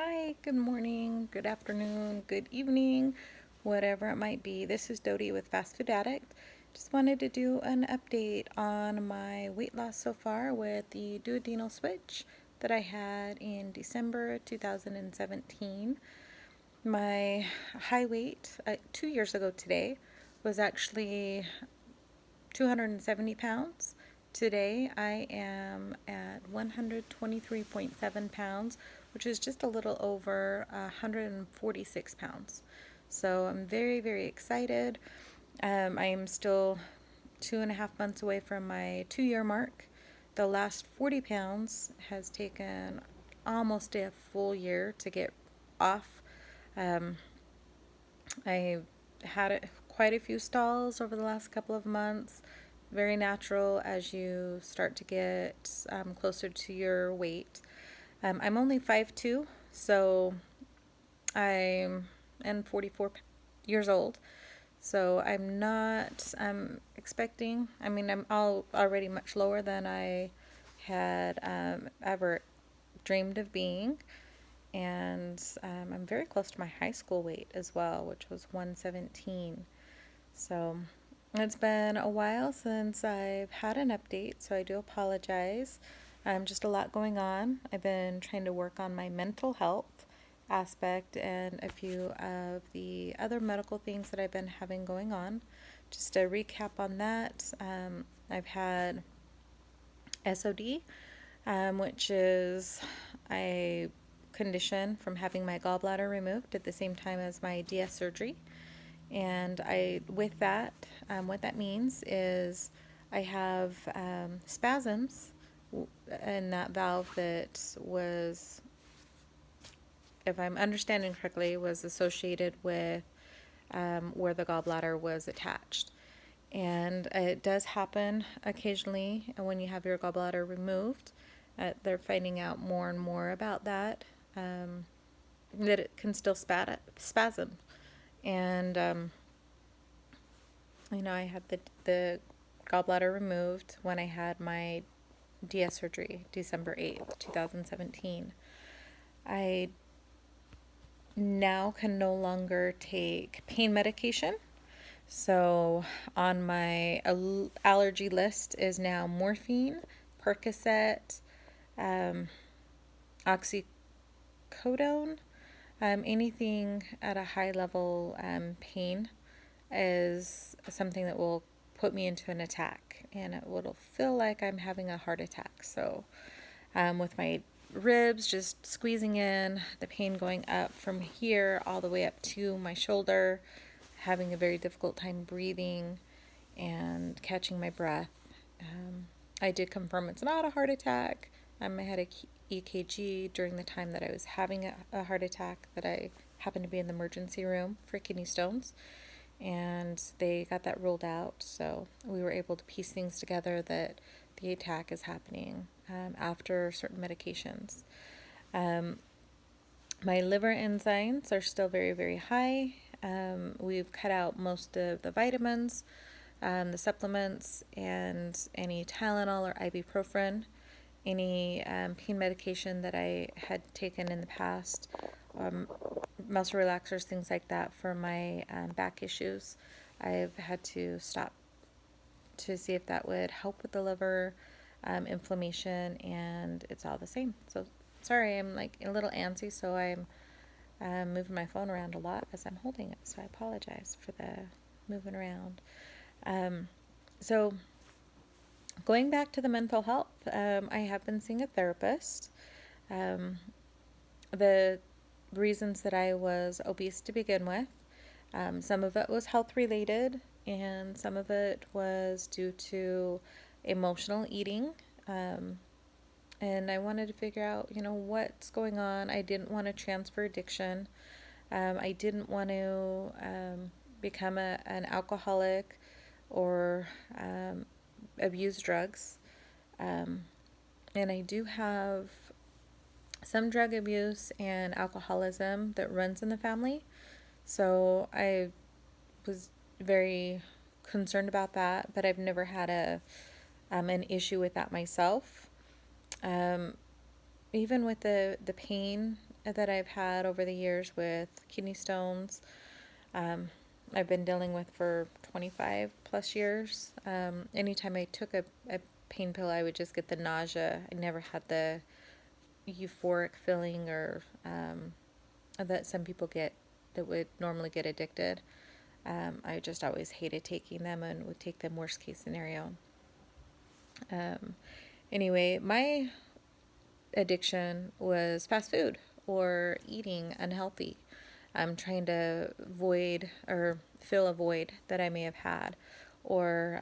Hi, good morning, good afternoon, good evening, whatever it might be. This is Dodie with Fast Food Addict. Just wanted to do an update on my weight loss so far with the Duodenal Switch that I had in December 2017. My high weight 2 years ago today was actually 270 pounds. Today I am at 123.7 pounds, which is just a little over 146 pounds. So I'm very, very excited. I am still 2.5 months away from my 2 year mark. The last 40 pounds has taken almost a full year to get off. Um, I had quite a few stalls over the last couple of months. Very natural as you start to get closer to your weight. I'm only 5'2", so I'm 44 years old. So I'm expecting, I'm already much lower than I had ever dreamed of being. And I'm very close to my high school weight as well, which was 117. So it's been a while since I've had an update, so I do apologize. Just a lot going on. I've been trying to work on my mental health aspect and a few of the other medical things that I've been having going on. Just a recap on that, I've had SOD, which is a condition from having my gallbladder removed at the same time as my DS surgery. And with that, what that means is I have spasms in that valve that was, if I'm understanding correctly, was associated with where the gallbladder was attached. And it does happen occasionally when you have your gallbladder removed. They're finding out more and more about that, that it can still spasm. And I had the gallbladder removed when I had my DS surgery, December 8th, 2017. I now can no longer take pain medication. So on my allergy list is now morphine, Percocet, oxycodone, anything at a high level pain is something that will put me into an attack, and it will feel like I'm having a heart attack. So with my ribs just squeezing in, the pain going up from here all the way up to my shoulder, having a very difficult time breathing and catching my breath. I did confirm it's not a heart attack. I had a EKG during the time that I was having a heart attack, that I happened to be in the emergency room for kidney stones, and they got that ruled out. So we were able to piece things together that the attack is happening after certain medications. My liver enzymes are still very, very high. We've cut out most of the vitamins, the supplements, and any Tylenol or ibuprofen, any pain medication that I had taken in the past, muscle relaxers, things like that for my back issues. I've had to stop to see if that would help with the liver inflammation, and it's all the same. So sorry, I'm like a little antsy, so I'm moving my phone around a lot as I'm holding it, so I apologize for the moving around. So going back to the mental health, I have been seeing a therapist. The reasons that I was obese to begin with, some of it was health related, and some of it was due to emotional eating. And I wanted to figure out, what's going on. I didn't want to transfer addiction. I didn't want to become an alcoholic or abuse drugs. And I do have some drug abuse and alcoholism that runs in the family. So I was very concerned about that, but I've never had an issue with that myself. Even with the pain, that I've had over the years with kidney stones. I've been dealing with for 25 plus years. Anytime I took a pain pill, I would just get the nausea. I never had the euphoric feeling or that some people get that would normally get addicted. I just always hated taking them and would take them worst case scenario. Anyway, my addiction was fast food or eating unhealthy. I'm trying to void or fill a void that I may have had, or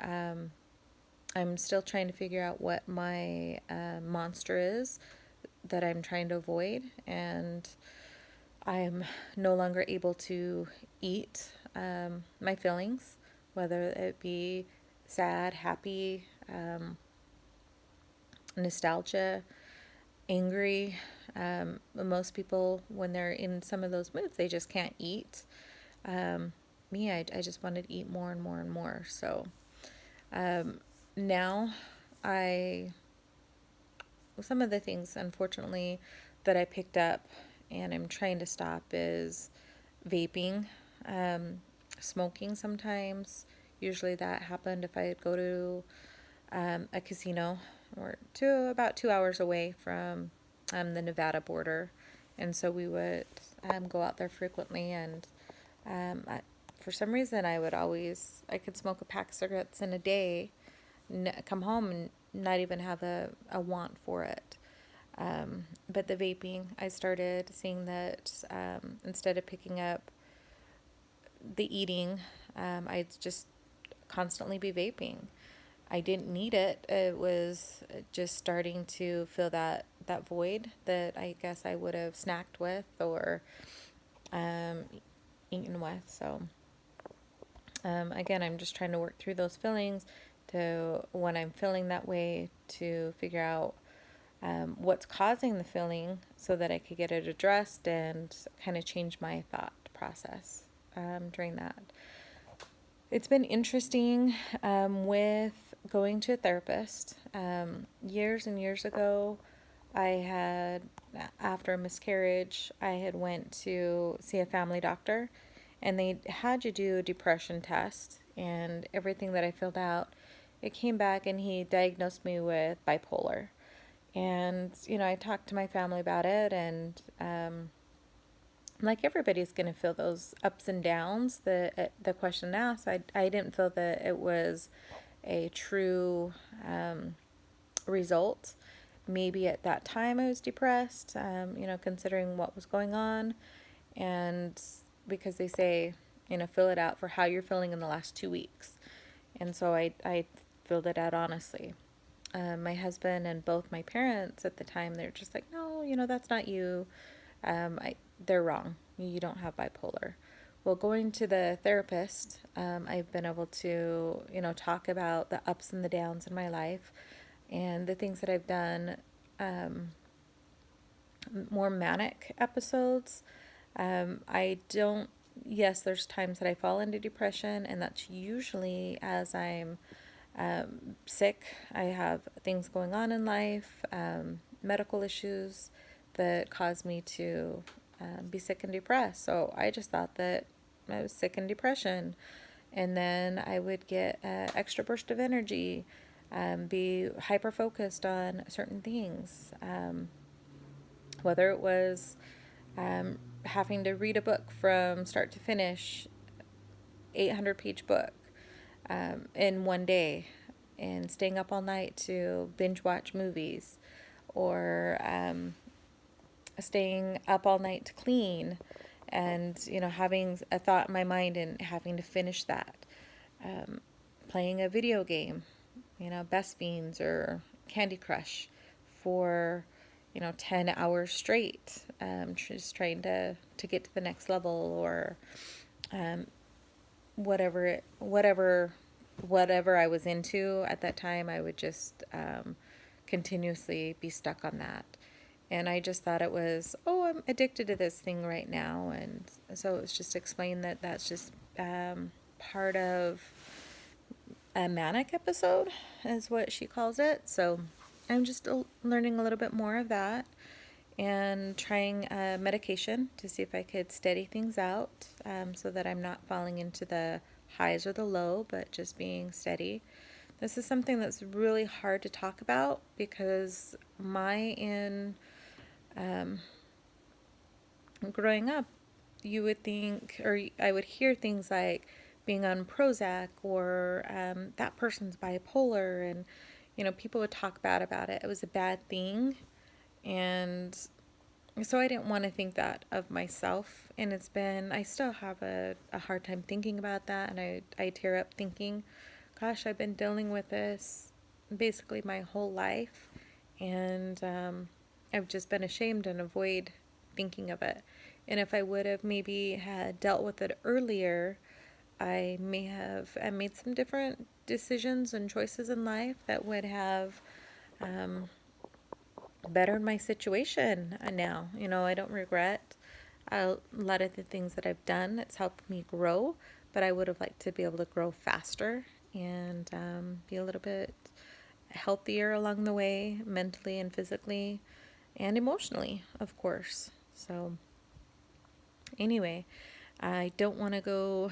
I'm still trying to figure out what my monster is that I'm trying to avoid, and I'm no longer able to eat my feelings, whether it be sad, happy, nostalgia, angry. Most people, when they're in some of those moods, they just can't eat. I just wanted to eat more and more and more. So now some of the things, unfortunately, that I picked up and I'm trying to stop is vaping, smoking sometimes. Usually that happened if I go to a casino or about 2 hours away from the Nevada border. And so we would go out there frequently, and for some reason I could smoke a pack of cigarettes in a day, come home and not even have a want for it. But the vaping, I started seeing that instead of picking up the eating, I'd just constantly be vaping. I didn't need it. It was just starting to fill that void that I guess I would have snacked with or eaten with. So again, I'm just trying to work through those feelings to when I'm feeling that way to figure out what's causing the feeling so that I could get it addressed and kind of change my thought process during that. It's been interesting with going to a therapist. Years and years ago, after a miscarriage, I had went to see a family doctor, and they had you do a depression test, and everything that I filled out, it came back, and he diagnosed me with bipolar. And, I talked to my family about it, and like everybody's going to feel those ups and downs. The question asked, I didn't feel that it was a true result. Maybe at that time I was depressed, considering what was going on. And because they say, fill it out for how you're feeling in the last 2 weeks. And so I filled it out honestly. My husband and both my parents at the time, they're just like, no, that's not you. They're wrong. You don't have bipolar. Well, going to the therapist, I've been able to, talk about the ups and the downs in my life and the things that I've done, more manic episodes. Yes, there's times that I fall into depression, and that's usually as I'm sick. I have things going on in life, medical issues that cause me to be sick and depressed. So I just thought that I was sick and depression. And then I would get an extra burst of energy, be hyper focused on certain things, whether it was having to read a book from start to finish, 800-page book in one day, and staying up all night to binge watch movies, or staying up all night to clean, and having a thought in my mind and having to finish that, playing a video game, Best Fiends or Candy Crush for 10 hours straight, just trying to get to the next level, or whatever I was into at that time. I would just continuously be stuck on that. And I just thought it was, I'm addicted to this thing right now. And so it was just explained that that's just part of a manic episode, is what she calls it. So I'm just learning a little bit more of that. and trying medication to see if I could steady things out, so that I'm not falling into the highs or the low, but just being steady. This is something that's really hard to talk about because growing up, you would think, or I would hear things like being on Prozac, or that person's bipolar, and people would talk bad about it. It was a bad thing, and so I didn't want to think that of myself. And I still have a hard time thinking about that, and I tear up thinking, gosh, I've been dealing with this basically my whole life, and I've just been ashamed and avoid thinking of it. And if I would have maybe had dealt with it earlier, I may have made some different decisions and choices in life that would have bettered my situation now. I don't regret a lot of the things that I've done. It's helped me grow, but I would have liked to be able to grow faster and be a little bit healthier along the way, mentally and physically and emotionally, of course. So anyway, I don't want to go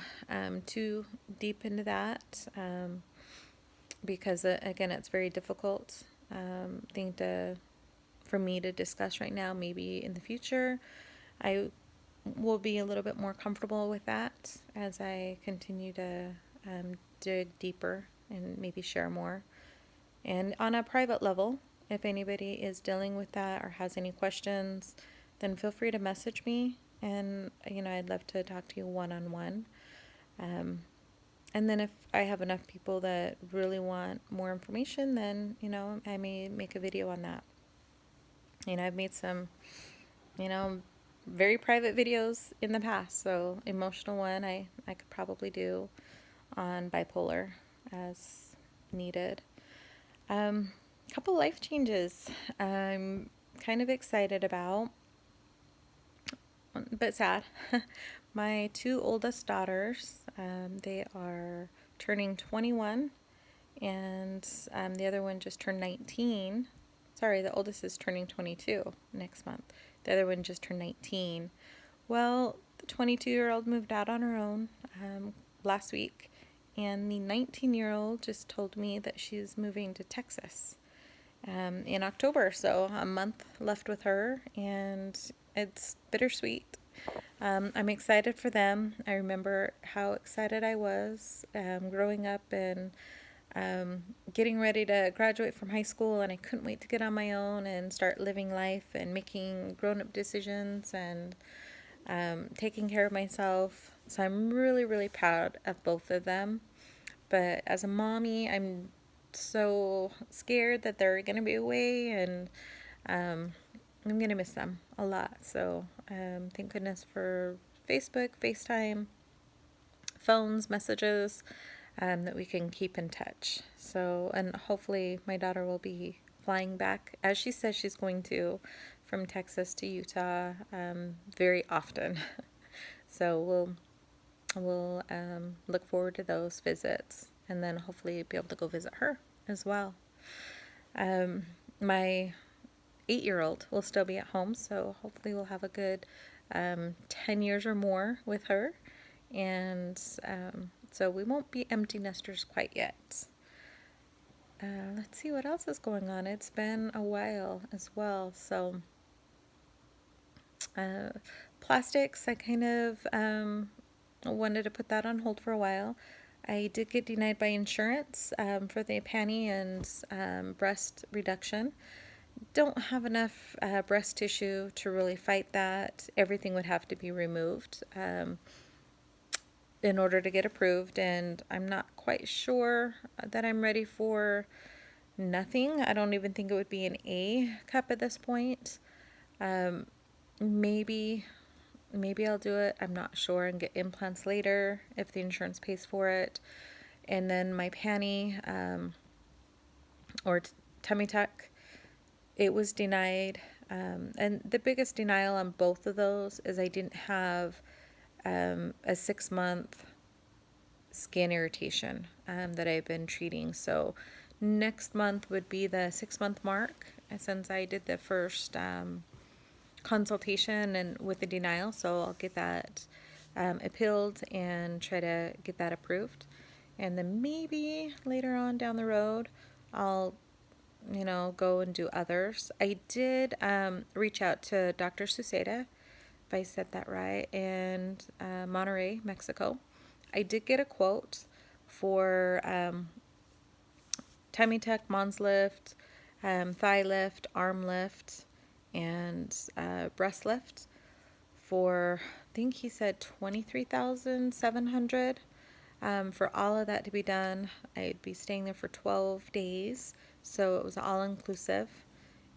too deep into that, because again, it's very difficult thing for me to discuss right now. Maybe in the future, I will be a little bit more comfortable with that as I continue to dig deeper and maybe share more. And on a private level, if anybody is dealing with that or has any questions, then feel free to message me. And, I'd love to talk to you one-on-one. And then if I have enough people that really want more information, then, I may make a video on that. I've made some, very private videos in the past. So emotional one, I could probably do on bipolar as needed. Couple life changes I'm kind of excited about, but sad. My two oldest daughters, they are turning 21, and the other one just turned 19. Sorry, the oldest is turning 22 next month. The other one just turned 19. Well, the 22-year-old moved out on her own last week, and the 19-year-old just told me that she's moving to Texas in October. So a month left with her, and it's bittersweet. I'm excited for them. I remember how excited I was growing up and getting ready to graduate from high school, and I couldn't wait to get on my own and start living life and making grown-up decisions and taking care of myself. So I'm really, really proud of both of them. But as a mommy, I'm so scared that they're going to be away, and I'm going to miss them a lot. So thank goodness for Facebook, FaceTime, phones, messages, that we can keep in touch. So, and hopefully my daughter will be flying back, as she says she's going to, from Texas to Utah very often. So we'll look forward to those visits, and then hopefully be able to go visit her as well. My 8-year-old will still be at home, so hopefully we'll have a good 10 years or more with her, and so we won't be empty nesters quite yet. Let's see what else is going on. It's been a while as well. So plastics, I kind of wanted to put that on hold for a while. I did get denied by insurance for the panty and breast reduction. Don't have enough breast tissue to really fight that. Everything would have to be removed in order to get approved, and I'm not quite sure that I'm ready for nothing. I don't even think it would be an A cup at this point. Maybe I'll do it. I'm not sure, and get implants later if the insurance pays for it. And then my panty or tummy tuck, it was denied. And the biggest denial on both of those is I didn't have a 6-month skin irritation that I've been treating. So next month would be the 6-month mark since I did the first consultation and with the denial, so I'll get that appealed and try to get that approved. And then maybe later on down the road, I'll, go and do others. I did reach out to Dr. Suseda, if I said that right, in Monterrey, Mexico. I did get a quote for tummy tuck, Mons lift, thigh lift, arm lift, and breast lift for, I think he said 23,700. For all of that to be done, I'd be staying there for 12 days, so it was all inclusive.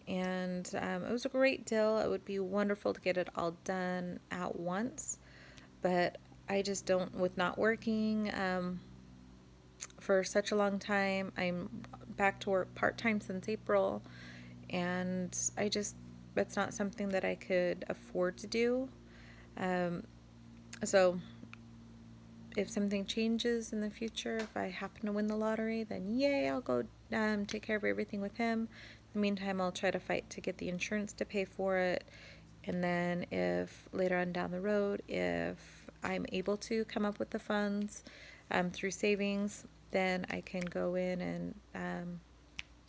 And it was a great deal. It would be wonderful to get it all done at once, but I just don't, with not working for such a long time. I'm back to work part-time since April, and that's not something that I could afford to do. So if something changes in the future, if I happen to win the lottery, then yay, I'll go take care of everything with him. In the meantime, I'll try to fight to get the insurance to pay for it. And then if later on down the road, if I'm able to come up with the funds through savings, then I can go in and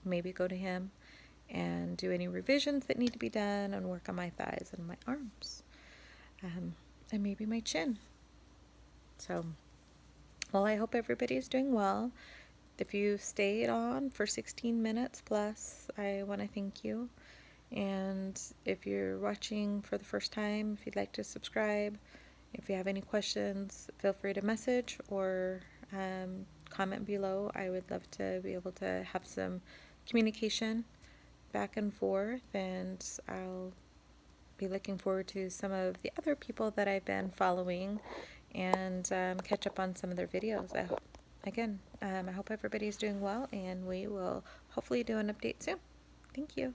maybe go to him and do any revisions that need to be done and work on my thighs and my arms, and maybe my chin. So, well, I hope everybody is doing well. If you stayed on for 16 minutes plus, I want to thank you. And if you're watching for the first time, if you'd like to subscribe, if you have any questions, feel free to message or comment below. I would love to be able to have some communication back and forth, and I'll be looking forward to some of the other people that I've been following and catch up on some of their videos. I hope everybody's doing well, and we will hopefully do an update soon. Thank you.